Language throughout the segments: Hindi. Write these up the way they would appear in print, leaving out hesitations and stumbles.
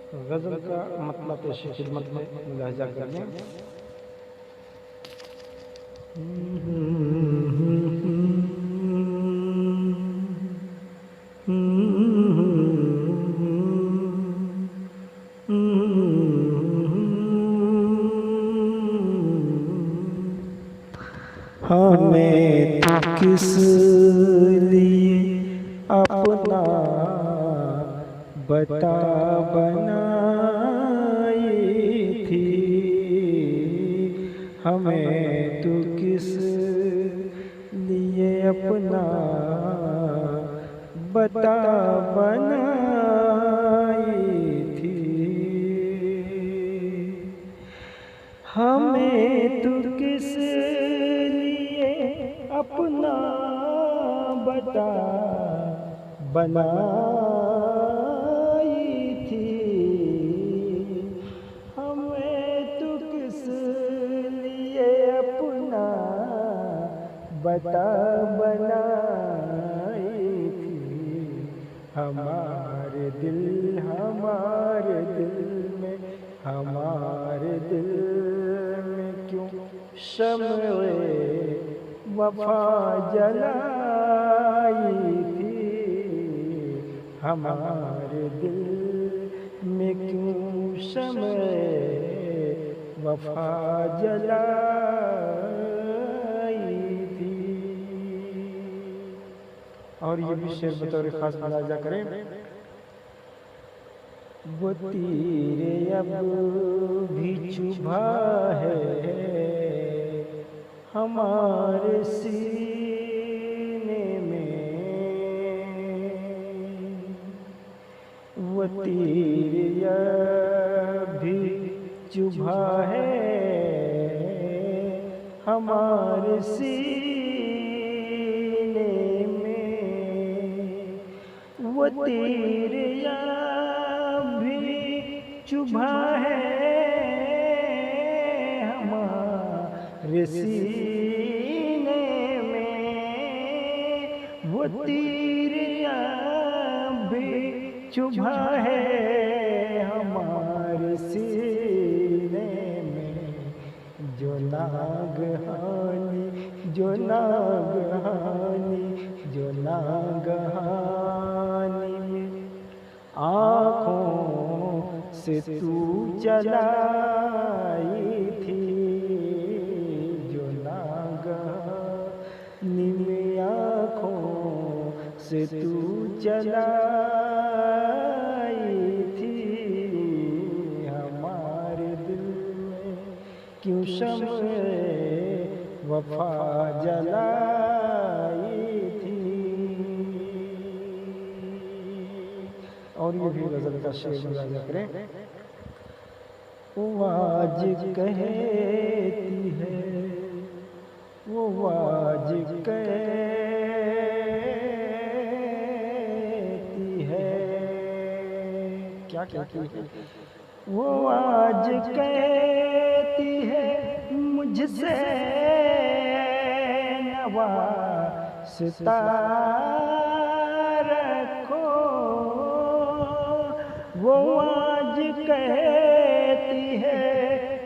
गज़ल का मतलब पेश खिदमत में मुलाहिजा कर लें। हमें तो किस लिए अपना बता बनाई थी, हमें तो किस लिए अपना बता बनाई थी, हमें तो किस लिए अपना बता बनाई थी, हमें तो किस लिए अपना बता बनाई थी, हमारे दिल में, हमारे दिल में क्यों शम्ए वफा जलाई थी, हमारे दिल में क्यों शम्ए वफा जलाई थी। और ये भी शेर बतौर खास मुलाहिजा करें। वो तीरे अब भी चुभा है हमारे सीने में, वो तीर भी चुभा है हमारे सीने में, वो तीर भी चुभा है हमारे सीने में, वो तीर भी चुभा है हमारे सीने में, जो नागहानी जो नागहानी जो नागहानी में आँखों से तू चलाई थी, जो नागहानी में आँखों से तू चलाई थी, हमारे दिल में क्यों शम्ए वफा जलाई थी। और ये भी गज़ल का शेर मुलाहिजा करें। वो आज कहती है, वो आज कहती है, क्या कहती है? वो आज कहती है मुझसे नवाज़ता रखो, वो आज कहती है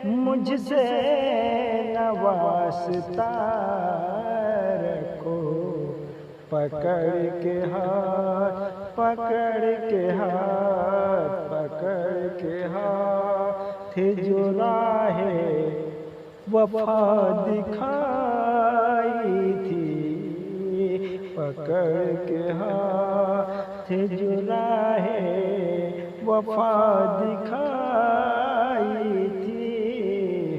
मुझसे नवाज़ता रखो, पकड़ के हाथ पकड़ के हाथ पकड़ के हाथ जो राहे वफा दिखाई थी, पकड़ के हाथ जो राहे वफा दिखाई थी,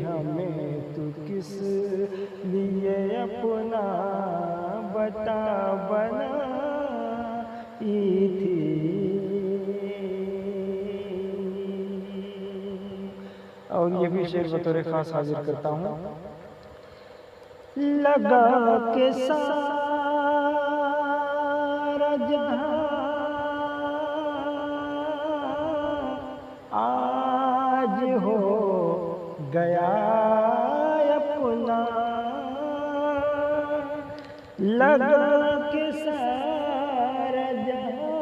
हमें तो किस लिए अपना बता बनाई थी, और ये भी शेर बतौर खास हाजिर करता हूँ। लगा के सारा जहां आज हो गया अपना, लगा के सारा जहां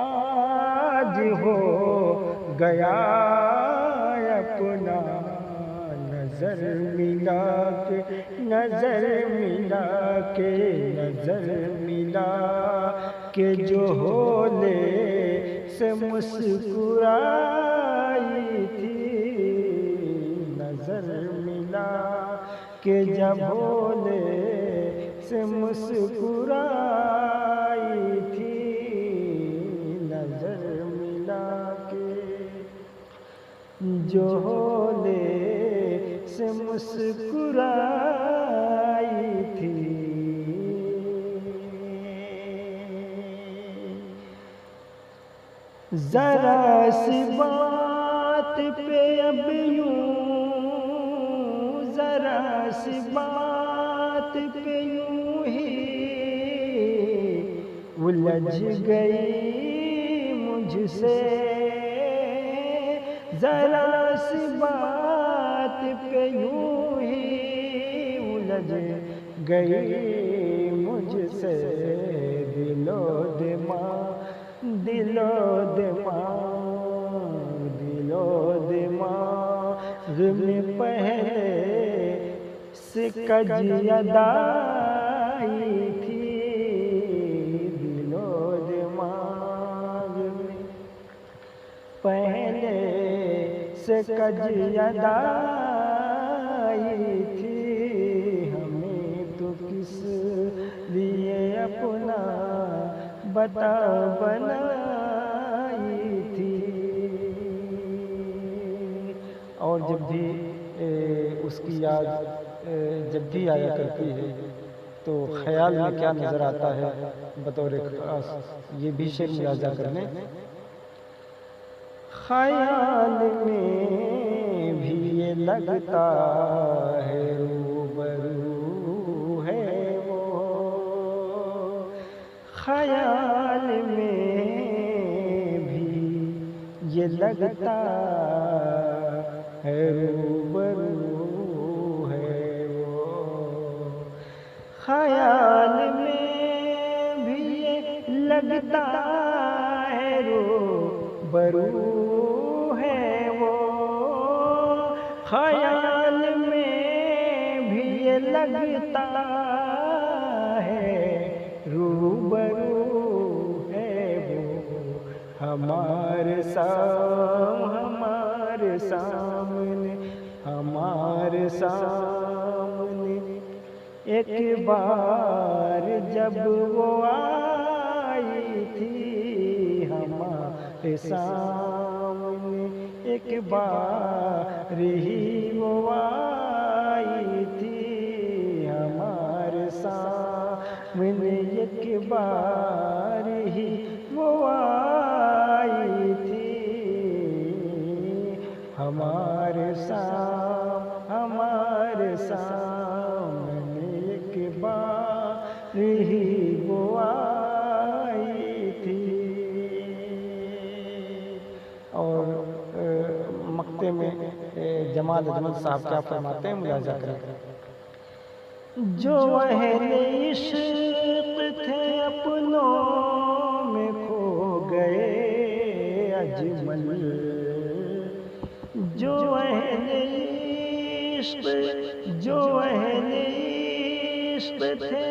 आज हो गया अपना नजर मिला के, नजर मिला के, नजर मिला के जो होले से मुस्कुराई थी, नजर मिला के जब होले से मुस्कुराई थी, नजर मिला के जो होले से मुस्कुराई थी। जरा सी बात पे अब यूं, जरा सी बात पे यूं ही उलझ गई मुझसे, जरा सी बात पे यूं ही उलझ गई मुझसे, दिलो दिमाग, दिलो दिमाग, दिलो दिमाग में पहले से कजियदाई थी, दिलो दिमाग में पहले से कजियदाई थी, हमें तो किस लिए अपना बता बनाई थी। और जब भी उसकी याद जब भी आया करती है तो ख्याल में क्या नजर आता है बतौर खास, ये भी शेर मुलाजा कर लें। ख्याल में भी ये लगता है रूबरू है वो, ख्याल में भी ये लगता है रूबरू है वो, ख्याल में भी ये लगता है रूबरू है वो, ख्याल में भी ये लगता है रूबरू है वो, हमारे सामने, हमारे सामने एक बार जब वो आई थी, हमारे सामने एक बार ही वो आई थी, हमारे सामने एक बार ही वो आई थी, हमारे सामने एक बार ही वो आई थी। और मक्ते में जमाल अजमल साहब क्या फरमाते हैं, मुलाजा करें। जो अहले इश्क थे अपनों में खो गए अजमल, जो अहले इश्क, जो अहले इश्क थे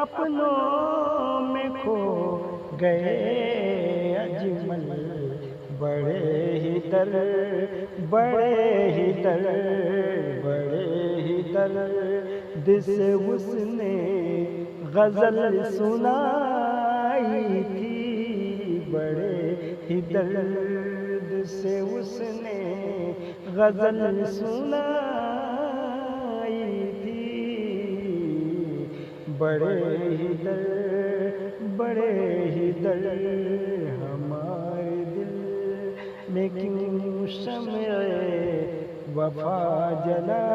अपनों में खो गए अजमल, बड़े ही दर, बड़े ही दर, बड़े ही दर्द से उसने गजल सुनाई थी, बड़े ही दर्द से उसने गजल सुनाई थी, बड़े ही दर्द, बड़े ही दर्द हमारे दिल में क्यों शम्ए वफा जला